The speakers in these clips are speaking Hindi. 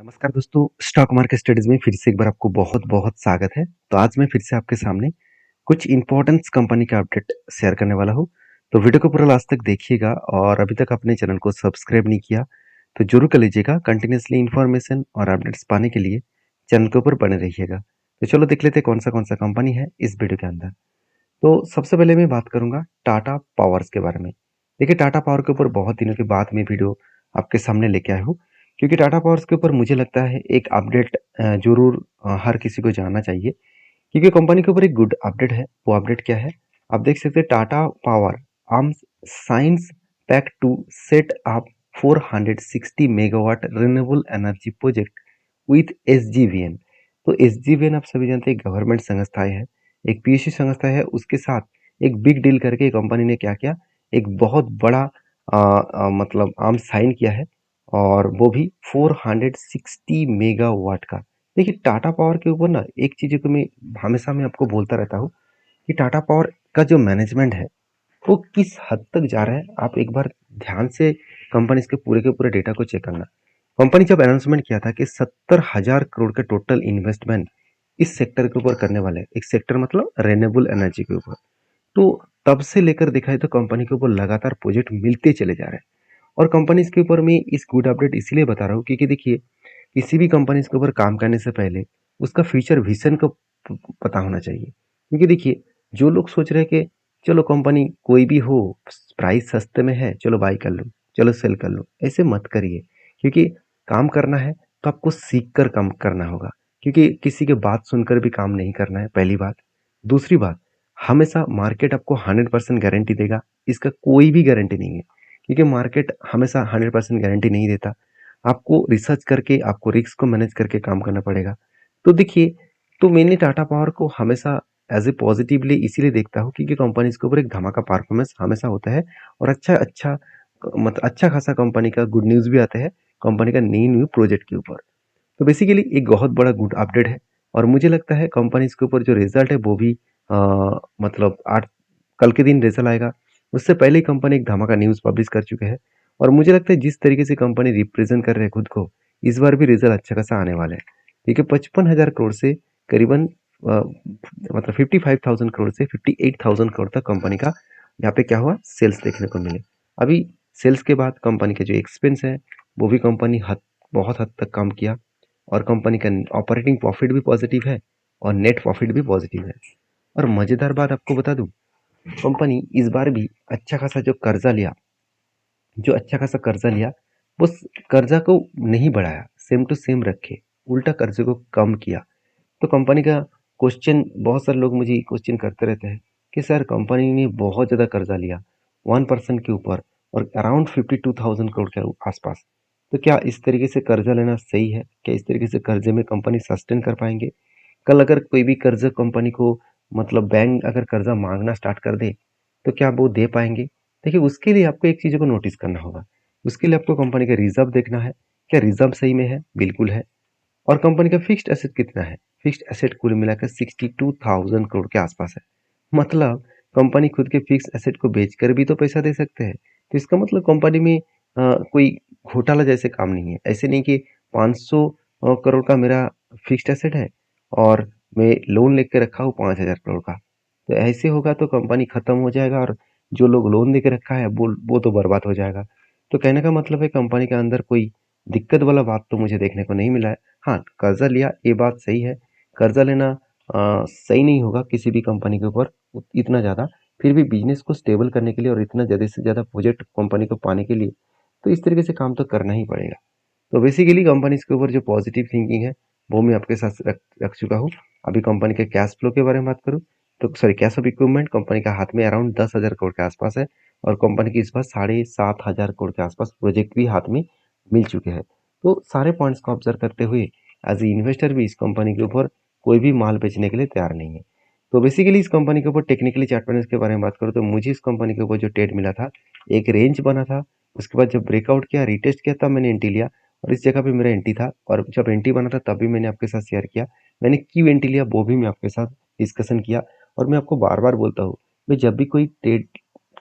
नमस्कार दोस्तों, स्टॉक मार्केट स्टडीज में फिर से एक बार आपको बहुत-बहुत स्वागत है। तो आज मैं फिर से आपके सामने कुछ इम्पोर्टेंस कंपनी का अपडेट शेयर करने वाला हूँ। तो वीडियो को पूरा लास्ट तक देखिएगा और अभी तक अपने चैनल को सब्सक्राइब नहीं किया, तो ज़रूर कर लीजिएगा। कंटिन्यूअसली इन्फॉर्मेशन और अपडेट्स पाने के लिए चैनल के ऊपर बने रहिएगा। तो चलो देख लेते हैं कौन-सा कंपनी है इस वीडियो के अंदर। तो सबसे पहले मैं बात करूँगा टाटा पावर्स के बारे में। देखिए टाटा पावर के ऊपर बहुत दिनों के बाद मैं वीडियो आपके सामने लेके आया हूँ, क्योंकि टाटा पावर्स के ऊपर मुझे लगता है एक अपडेट ज़रूर हर किसी को जानना चाहिए, क्योंकि कंपनी के ऊपर एक गुड अपडेट है। वो अपडेट क्या है? आप देख सकते हैं Tata power arms signs pact to set up 460 megawatt renewable energy project with SJVN. तो एसजीवीएन आप सभी जानते हैं गवर्नमेंट संस्थाएं है, एक पीएसयू संस्था है, उसके साथ एक बिग डील करके कंपनी ने क्या किया, एक बहुत बड़ा मतलब आर्म्स साइन किया है, और वो भी 460 मेगावाट का। देखिए टाटा पावर के ऊपर ना एक चीज़ को मैं हमेशा मैं आपको बोलता रहता हूँ कि टाटा पावर का जो मैनेजमेंट है वो किस हद तक जा रहा है। आप एक बार ध्यान से कंपनी के पूरे डेटा को चेक करना। कंपनी जब अनाउंसमेंट किया था कि 70,000 करोड़ का टोटल इन्वेस्टमेंट इस सेक्टर के ऊपर करने वाले हैं, एक सेक्टर मतलब रेन्यूएबल एनर्जी के ऊपर, तो तब से लेकर देखा है तो कंपनी के ऊपर लगातार प्रोजेक्ट मिलते चले जा रहे हैं। और कंपनी के ऊपर मैं इस गुड अपडेट इसीलिए बता रहा हूँ क्योंकि देखिए किसी भी कंपनी के ऊपर काम करने से पहले उसका फ्यूचर विजन को पता होना चाहिए। क्योंकि देखिए जो लोग सोच रहे हैं कि चलो कंपनी कोई भी हो, प्राइस सस्ते में है, चलो बाई कर लो, चलो सेल कर लो, ऐसे मत करिए। क्योंकि काम करना है तो आपको सीख कर काम करना होगा, क्योंकि किसी की बात सुनकर भी काम नहीं करना है, पहली बात। दूसरी बात, हमेशा मार्केट आपको 100% गारंटी देगा, इसका कोई भी गारंटी नहीं है, क्योंकि मार्केट हमेशा 100% गारंटी नहीं देता। आपको रिसर्च करके, आपको रिस्क को मैनेज करके काम करना पड़ेगा। तो देखिए, तो मैंने टाटा पावर को हमेशा एज़ ए पॉजिटिवली इसीलिए देखता हूँ क्योंकि कंपनीज़ के ऊपर एक धमाका परफॉर्मेंस हमेशा होता है, और अच्छा अच्छा खासा कंपनी का गुड न्यूज़ भी आता है, कंपनी का न्यू प्रोजेक्ट के ऊपर। तो बेसिकली एक बहुत बड़ा गुड अपडेट है, और मुझे लगता है कंपनी के ऊपर जो रिजल्ट है वो भी मतलब आज कल के दिन रिजल्ट आएगा, उससे पहले ही कंपनी एक धमाका न्यूज़ पब्लिश कर चुके हैं। और मुझे लगता है जिस तरीके से कंपनी रिप्रेजेंट कर रहे हैं खुद को, इस बार भी रिजल्ट अच्छा खासा आने वाला है। देखिए 55,000 करोड़ से करीबन मतलब 55,000 करोड़ से 58,000 करोड़ तक कंपनी का यहाँ पे क्या हुआ, सेल्स देखने को मिले। अभी सेल्स के बाद कंपनी के जो एक्सपेंस है वो भी कंपनी बहुत हद तक कम किया, और कंपनी का ऑपरेटिंग प्रॉफिट भी पॉजिटिव है और नेट प्रॉफिट भी पॉजिटिव है। और मज़ेदार बात आपको बता दूं, कंपनी इस बार भी अच्छा खासा कर्जा लिया, वो कर्जा को नहीं बढ़ाया, सेम टू सेम रखे, उल्टा कर्जे को कम किया। तो कंपनी का क्वेश्चन, बहुत सारे लोग मुझे क्वेश्चन करते रहते हैं कि सर कंपनी ने बहुत ज़्यादा कर्जा लिया 1% के ऊपर, और अराउंड 52,000 करोड़ के आसपास। तो क्या इस तरीके से कर्जा लेना सही है? क्या इस तरीके से कर्जे में कंपनी सस्टेन कर पाएंगे? कल अगर कोई भी कर्ज कंपनी को, मतलब बैंक अगर कर्जा मांगना स्टार्ट कर दे, तो क्या वो दे पाएंगे? देखिए उसके लिए आपको एक चीज़ को नोटिस करना होगा। उसके लिए आपको कंपनी का रिजर्व देखना है, क्या रिजर्व सही में है? बिल्कुल है। और कंपनी का फिक्स्ड एसेट कितना है? फिक्स्ड एसेट कुल मिलाकर 62,000 करोड़ के आसपास है। मतलब कंपनी खुद के फिक्स्ड एसेट को बेचकर भी तो पैसा दे सकते हैं। तो इसका मतलब कंपनी में कोई घोटाला जैसे काम नहीं है। ऐसे नहीं कि 500 करोड़ का मेरा फिक्स्ड एसेट है और मैं लोन लेके रखा हूँ 5,000 करोड़ का। तो ऐसे होगा तो कंपनी खत्म हो जाएगा, और जो लोग लोन लेके रखा है वो तो बर्बाद हो जाएगा। तो कहने का मतलब है कंपनी के अंदर कोई दिक्कत वाला बात तो मुझे देखने को नहीं मिला है। हाँ, कर्जा लिया ये बात सही है। कर्जा लेना सही नहीं होगा किसी भी कंपनी के ऊपर इतना ज़्यादा। फिर भी बिजनेस को स्टेबल करने के लिए और इतना ज़्यादा से ज़्यादा प्रोजेक्ट कंपनी को पाने के लिए, तो इस तरीके से काम तो करना ही पड़ेगा। तो बेसिकली कंपनीज के ऊपर जो पॉजिटिव थिंकिंग है वो मैं आपके साथ रख चुका हूँ। अभी कंपनी के कैश फ्लो के बारे में बात करूँ तो sorry, cash of equipment company का हाथ में अराउंड 10,000 करोड़ के आसपास है, और कंपनी की इस बार 7,500 करोड़ के आसपास प्रोजेक्ट भी हाथ में मिल चुके हैं। तो सारे पॉइंट्स को ऑब्जर्व करते हुए एज ए इन्वेस्टर भी इस कंपनी के ऊपर कोई भी माल बेचने के लिए तैयार नहीं है। तो बेसिकली इस कंपनी के ऊपर टेक्निकली चार्ट पैटर्न के बारे में बात करूँ तो मुझे इस कंपनी के ऊपर जो ट्रेड मिला था, एक रेंज बना था, उसके बाद जब ब्रेकआउट किया, रिटेस्ट किया, तब मैंने एंट्री लिया, और इस जगह पे मेरा एंट्री था, और जब एंट्री बना था तब भी मैंने आपके साथ शेयर किया। मैंने क्यों एंट्री लिया वो भी मैं आपके साथ डिस्कशन किया। और मैं आपको बार बार बोलता हूँ, मैं जब भी कोई ट्रेड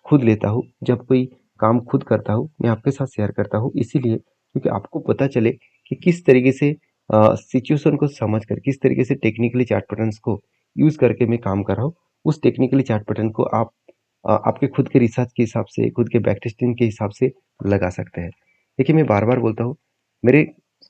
खुद लेता हूँ, जब कोई काम खुद करता हूँ, मैं आपके साथ शेयर करता हूँ, इसीलिए क्योंकि आपको पता चले कि किस तरीके से सिचुएशन को समझकर, किस तरीके से टेक्निकली चार्ट पैटर्न्स को यूज़ करके मैं काम कर रहा हूँ, उस टेक्निकली चार्ट पैटर्न को आप आपके खुद के रिसर्च के हिसाब से, खुद के बैक टेस्टिंग के हिसाब से लगा सकते हैं। देखिए, मैं बार-बार बोलता हूँ, मेरे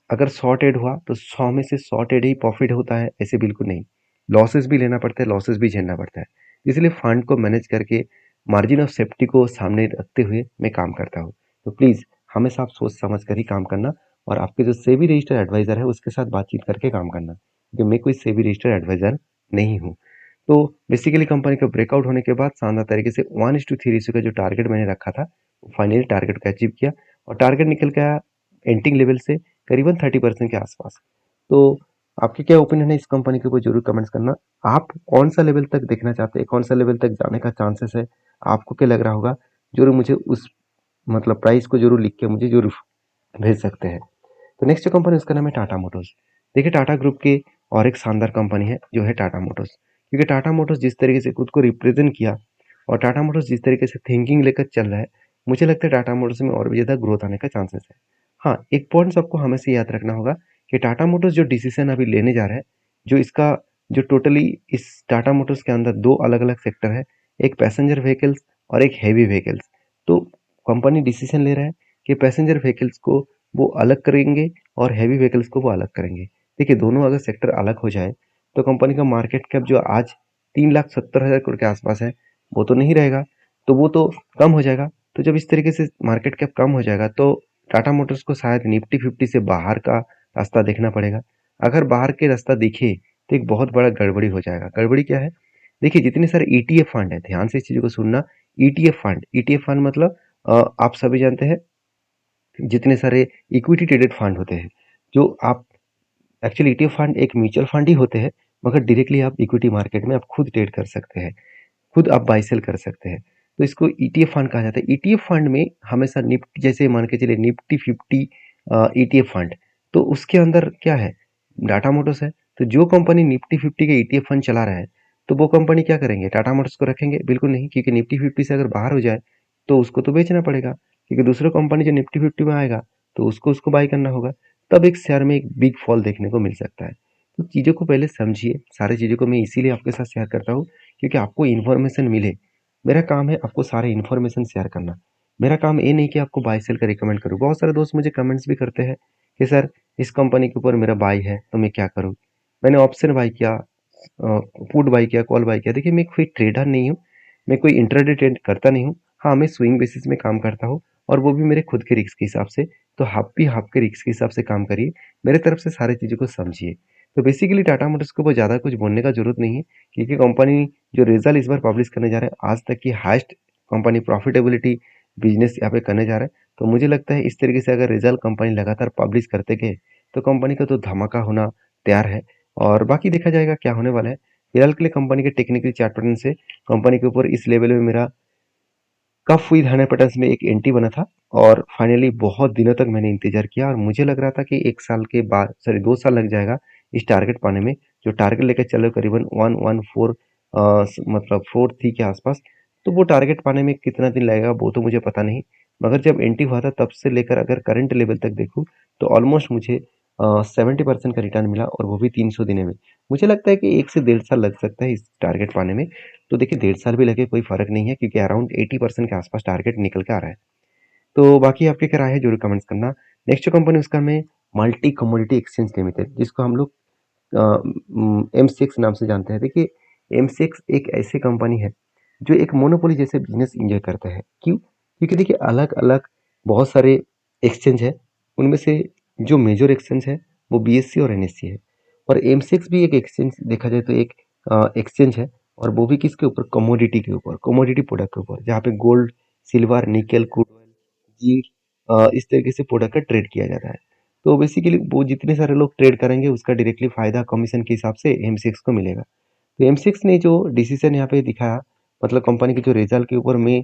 अगर 100 ट्रेड हुआ तो 100 में से 100 ट्रेड ही प्रॉफिट होता है, ऐसे बिल्कुल नहीं। लॉसेस भी लेना पड़ता है, लॉसेस भी झेलना पड़ता है। इसलिए फंड को मैनेज करके मार्जिन ऑफ सेफ्टी को सामने रखते हुए मैं काम करता हूँ। तो प्लीज़ हमेशा आप सोच समझ कर ही काम करना और आपके जो सेबी रजिस्टर्ड एडवाइज़र है उसके साथ बातचीत करके काम करना, क्योंकि मैं कोई सेबी रजिस्टर्ड एडवाइज़र नहीं हूँ। तो बेसिकली कंपनी का ब्रेकआउट होने के बाद शानदार तरीके से 1:3 रेशियो का जो टारगेट मैंने रखा था, फाइनली टारगेट को अचीव किया और टारगेट निकल के आया एंटिंग लेवल से करीबन 30% के आसपास। तो आपके क्या ओपिनियन है इस कंपनी के ऊपर ज़रूर कमेंट्स करना। आप कौन-सा लेवल तक देखना चाहते हैं? कौन-सा लेवल तक जाने का चांसेस है? आपको क्या लग रहा होगा? ज़रूर मुझे उस मतलब प्राइस को ज़रूर लिख के मुझे ज़रूर भेज सकते हैं। तो नेक्स्ट जो कंपनी उसका नाम है टाटा मोटर्स। देखिए, टाटा ग्रुप की और एक शानदार कंपनी है जो है टाटा मोटर्स। क्योंकि टाटा मोटर्स जिस तरीके से खुद को रिप्रेजेंट किया और टाटा मोटर्स जिस तरीके से थिंकिंग लेकर चल रहा है, मुझे लगता है टाटा मोटर्स में और भी ज़्यादा ग्रोथ आने का चांसेस है। हाँ, एक पॉइंट्स आपको हमेशा याद रखना होगा कि टाटा मोटर्स जो डिसीजन अभी लेने जा रहा है, जो इसका जो टोटली इस टाटा मोटर्स के अंदर 2 अलग-अलग सेक्टर है, एक पैसेंजर व्हीकल्स और एक हेवी व्हीकल्स। तो कंपनी डिसीजन ले रहा है कि पैसेंजर व्हीकल्स को वो अलग करेंगे और हेवी व्हीकल्स को वो अलग करेंगे। देखिए, दोनों अगर सेक्टर अलग हो जाए, तो कंपनी का मार्केट कैप जो आज 3,70,000 करोड़ के आसपास है, वो तो नहीं रहेगा, तो वो तो कम हो जाएगा। तो जब इस तरीके से मार्केट कैप कम हो जाएगा, तो टाटा मोटर्स को शायद निफ्टी 50 से बाहर का रास्ता देखना पड़ेगा। अगर बाहर के रास्ता दिखे, तो एक बहुत बड़ा गड़बड़ी हो जाएगा। गड़बड़ी क्या है? देखिए, जितने सारे ईटीएफ फंड है, ध्यान से इस चीज़ को सुनना। ईटीएफ फंड मतलब आप सभी जानते हैं जितने सारे इक्विटी ट्रेडेड फंड होते हैं, जो आप एक्चुअली ईटीएफ फंड एक म्यूचुअल फंड ही होते हैं, मगर डायरेक्टली आप इक्विटी मार्केट में आप खुद ट्रेड कर सकते हैं, खुद आप बाय सेल कर सकते हैं। तो इसको ईटीएफ फंड कहा जाता है। ईटीएफ फंड में हमेशा निफ्टी जैसे मान के चलिए निफ्टी 50 ईटीएफ फंड, तो उसके अंदर क्या है? टाटा मोटर्स है। तो जो कंपनी निफ्टी 50 के ईटीएफ फंड चला रहा है, तो वो कंपनी क्या करेंगे? टाटा मोटर्स को रखेंगे? बिल्कुल नहीं, क्योंकि निफ्टी 50 से अगर बाहर हो जाए, तो उसको तो बेचना पड़ेगा, क्योंकि दूसरा कंपनी जो निफ्टी 50 में आएगा, तो उसको बाय करना होगा। तब एक शेयर में एक बिग फॉल देखने को मिल सकता है। तो चीज़ों को पहले समझिए, सारी चीज़ों को मैं इसीलिए आपके साथ शेयर करता हूँ, क्योंकि आपको इन्फॉर्मेशन मिले। मेरा काम है आपको सारे इन्फॉर्मेशन शेयर करना। मेरा काम ये नहीं कि आपको बाय सेल का रिकमेंड करूँ। बहुत सारे दोस्त मुझे कमेंट्स भी करते हैं कि सर, इस कंपनी के ऊपर मेरा बाय है, तो मैं क्या करूँ? मैंने ऑप्शन बाय किया, पुट बाय किया, कॉल बाय किया। देखिए, मैं कोई ट्रेडर नहीं हूँ, मैं कोई इंट्राडे ट्रेड करता नहीं हूँ। हाँ, मैं स्विंग बेसिस में काम करता हूँ और वो भी मेरे खुद के रिस्क के हिसाब से। तो आप भी आपके रिस्क के हिसाब से काम करिए, मेरे तरफ से सारी चीज़ों को समझिए। तो बेसिकली टाटा मोटर्स के ऊपर ज़्यादा कुछ बोलने का ज़रूरत नहीं है, क्योंकि कंपनी जो रिजल्ट इस बार पब्लिश करने जा रहा है, आज तक की हाईएस्ट कंपनी प्रॉफिटेबिलिटी बिजनेस यहाँ पे करने जा रहा है। तो मुझे लगता है इस तरीके से अगर रिजल्ट कंपनी लगातार पब्लिश करते गए, तो कंपनी का तो धमाका होना तैयार है और बाकी देखा जाएगा क्या होने वाला है। फिलहाल के लिए कंपनी के टेक्निकल चार्ट पैटर्न से कंपनी के ऊपर इस लेवल में मेरा कफ विद 100 पैटर्न्स में एक एंट्री बना था और फाइनली बहुत दिनों तक मैंने इंतजार किया और मुझे लग रहा था कि 1 साल के बाद सॉरी 2 साल लग जाएगा इस टारगेट पाने में। जो टारगेट लेकर चले करीबन 114 मतलब 43 के आसपास। तो वो टारगेट पाने में कितना दिन लगेगा वो तो मुझे पता नहीं। मगर जब एंट्री हुआ था तब से लेकर अगर करंट लेवल तक देखूँ तो ऑलमोस्ट मुझे 70% का रिटर्न मिला और वो भी 300 दिनों में। मुझे लगता है कि 1 से डेढ़ साल लग सकता है इस टारगेट पाने में। तो देखिए, डेढ़ साल भी लगे कोई फ़र्क नहीं है, क्योंकि अराउंड 80% के आसपास टारगेट निकल के आ रहा है। तो बाकी आपकी क्या राय है ज़रूर कमेंट्स करना। नेक्स्ट जो कंपनी उसका मैं मल्टी कमोडिटी एक्सचेंज लिमिटेड, जिसको हम लोग एमसीएक्स नाम से जानते हैं। देखिए, एमसीएक्स एक ऐसी कंपनी है जो एक मोनोपोली जैसे बिजनेस इंजॉय करता है। क्यों? क्योंकि देखिए, अलग अलग बहुत सारे एक्सचेंज है, उनमें से जो मेजर एक्सचेंज है वो बीएससी और एनएससी है और एमसीएक्स भी एक एक्सचेंज देखा जाए तो एक एक्सचेंज है और वो भी किसके ऊपर? कमोडिटी के ऊपर, कमोडिटी प्रोडक्ट के ऊपर, जहाँ पे gold, silver, nickel, crude oil, जीट इस तरीके से प्रोडक्ट का ट्रेड किया जाता है। तो बेसिकली वो जितने सारे लोग ट्रेड करेंगे उसका डायरेक्टली फायदा कमीशन के हिसाब से एम6 को मिलेगा। तो एम6 ने जो डिसीजन यहाँ पे दिखाया, मतलब कंपनी के जो रिजल्ट के ऊपर में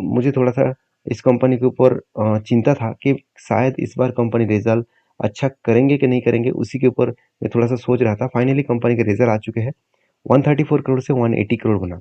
मुझे थोड़ा सा इस कंपनी के ऊपर चिंता था कि शायद इस बार कंपनी रिजल्ट अच्छा करेंगे कि नहीं करेंगे, उसी के ऊपर मैं थोड़ा सा सोच रहा था। फाइनली कंपनी के रिजल्ट आ चुके हैं। 134 करोड़ से 180 करोड़ बना।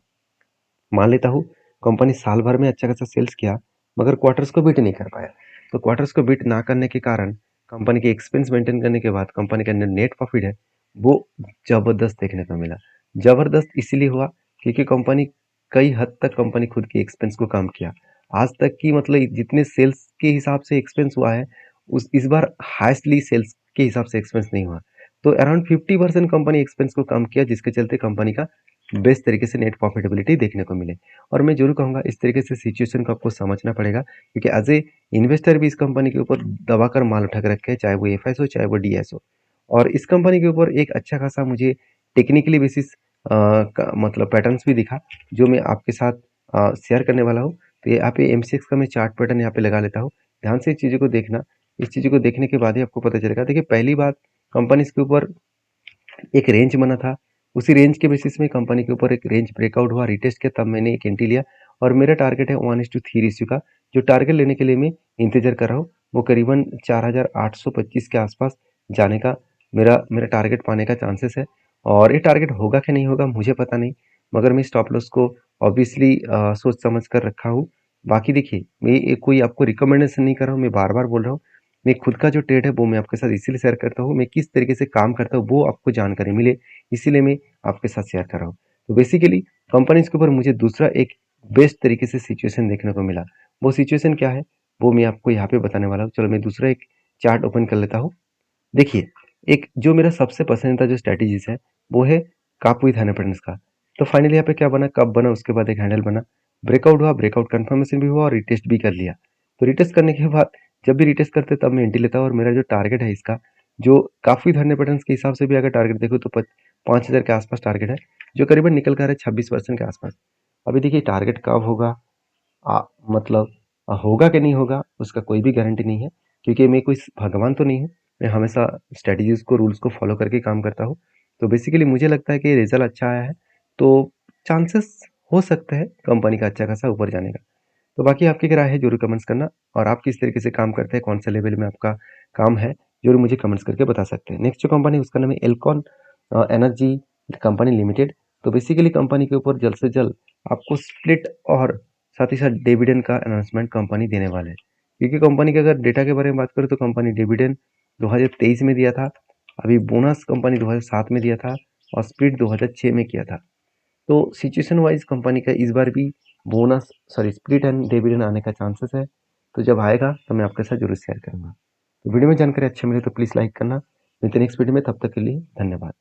मान लेता हूँ कंपनी साल भर में अच्छा खासा सेल्स किया, मगर क्वार्टर्स को बीट नहीं कर पाया। तो क्वार्टर्स को बीट ना करने के कारण कंपनी के एक्सपेंस मेंटेन करने के बाद कंपनी के अंदर नेट प्रॉफिट है, वो ज़बरदस्त देखने को मिला। ज़बरदस्त इसीलिए हुआ क्योंकि कंपनी कई हद तक कंपनी खुद के एक्सपेंस को कम किया। आज तक की मतलब जितने सेल्स के हिसाब से एक्सपेंस हुआ है, उस इस बार हाईएस्टली सेल्स के हिसाब से एक्सपेंस नहीं हुआ। तो अराउंड 50% कंपनी एक्सपेंस को कम किया, जिसके चलते कंपनी का बेस्ट तरीके से नेट प्रॉफिटेबिलिटी देखने को मिले। और मैं ज़रूर कहूँगा इस तरीके से सिचुएशन को आपको समझना पड़ेगा, क्योंकि एज़ ए इन्वेस्टर भी इस कंपनी के ऊपर दबाकर माल उठा के रखे हैं, चाहे वो एफएस हो चाहे वो डीएस हो। और इस कंपनी के ऊपर एक अच्छा खासा मुझे टेक्निकली बेसिस मतलब पैटर्न्स भी दिखा, जो मैं आपके साथ शेयर करने वाला हूँ। तो ये यहाँ पे एमसीएक्स का मैं चार्ट पैटर्न यहाँ पे लगा लेता हूँ। ध्यान से इस चीज़ों को देखना। इस चीज़ों को देखने के बाद ही आपको पता चलेगा। देखिए, पहली बात, कंपनी के ऊपर एक रेंज बना था। उसी रेंज के बेसिस में कंपनी के ऊपर एक रेंज ब्रेकआउट हुआ, रिटेस्ट किया, तब मैंने एक एंट्री लिया। और मेरा टारगेट है 1:3 रेशियो का। जो टारगेट लेने के लिए मैं इंतजार कर रहा हूँ, वो करीबन 4825 के आसपास जाने का मेरा मेरा टारगेट पाने का चांसेस है। और ये टारगेट होगा कि नहीं होगा मुझे पता नहीं, मगर मैं स्टॉप लॉस को ऑब्वियसली सोच समझ कर रखा हूँ। बाकी देखिए, मैं ये कोई आपको रिकमेंडेशन नहीं कर रहा हूँ, मैं बार बार बोल रहा हूँ। मैं खुद का जो ट्रेड है वो मैं आपके साथ इसीलिए शेयर करता हूँ, मैं किस तरीके से काम करता हूँ वो आपको जानकारी मिले, इसीलिए मैं आपके साथ शेयर कर रहा हूँ। तो बेसिकली कंपनीज के ऊपर मुझे दूसरा एक बेस्ट तरीके से सिचुएशन देखने को मिला। वो सिचुएशन क्या है, वो मैं आपको यहाँ पे बताने वाला हूँ। चलो मैं दूसरा एक चार्ट ओपन कर लेता हूँ। देखिए, एक जो मेरा सबसे पसंदीदा जो स्ट्रैटेजीज है, वो है काप विथ हैंड का। तो फाइनली यहाँ पे क्या बना, कप बना, उसके बाद एक हैंडल बना, ब्रेकआउट हुआ, ब्रेकआउट कंफर्मेशन भी हुआ और रिटेस्ट भी कर लिया। तो रिटेस्ट करने के बाद जब भी रिटेस्ट करते तब मैं एंट्री लेता हूँ। और मेरा जो टारगेट है इसका, जो काफी धरने पैटर्न के हिसाब से भी अगर टारगेट देखो तो 5,000 के आसपास टारगेट है, जो करीबन निकल कर है 26% के आसपास। अभी देखिए टारगेट कब होगा, मतलब होगा कि नहीं होगा उसका कोई भी गारंटी नहीं है, क्योंकि मैं कोई भगवान तो नहीं हूँ। मैं हमेशा स्ट्रेटजीज को, रूल्स को फॉलो करके काम करता हूँ। तो बेसिकली मुझे लगता है कि रिजल्ट अच्छा आया है, तो चांसेस हो सकते हैं कंपनी का अच्छा खासा ऊपर जाने का। तो बाकी आपकी क्या राय है, जरूर कमेंट्स करना। और आप किस तरीके से काम करते हैं, कौन सा लेवल में आपका काम है, जरूर मुझे कमेंट्स करके बता सकते हैं। नेक्स्ट जो कंपनी है उसका नाम है एल्कॉन एनर्जी कंपनी लिमिटेड। तो बेसिकली कंपनी के ऊपर जल्द से जल्द आपको स्प्लिट और साथ ही साथ डिविडेंड का अनाउंसमेंट कंपनी देने वाले हैं। क्योंकि कंपनी के अगर डेटा के बारे में बात करें तो कंपनी डिविडेंड 2023 में दिया था, अभी बोनस कंपनी 2007 में दिया था और स्प्लिट 2006 में किया था। तो सिचुएशन वाइज कंपनी का इस बार भी bonus, sorry, split and dividend आने का चांसेस है। तो जब आएगा तो मैं आपके साथ जरूर शेयर करूंगा। तो वीडियो में जानकारी अच्छी मिले तो प्लीज़ लाइक करना। मिलते हैं नेक्स्ट वीडियो में, तब तक के लिए धन्यवाद।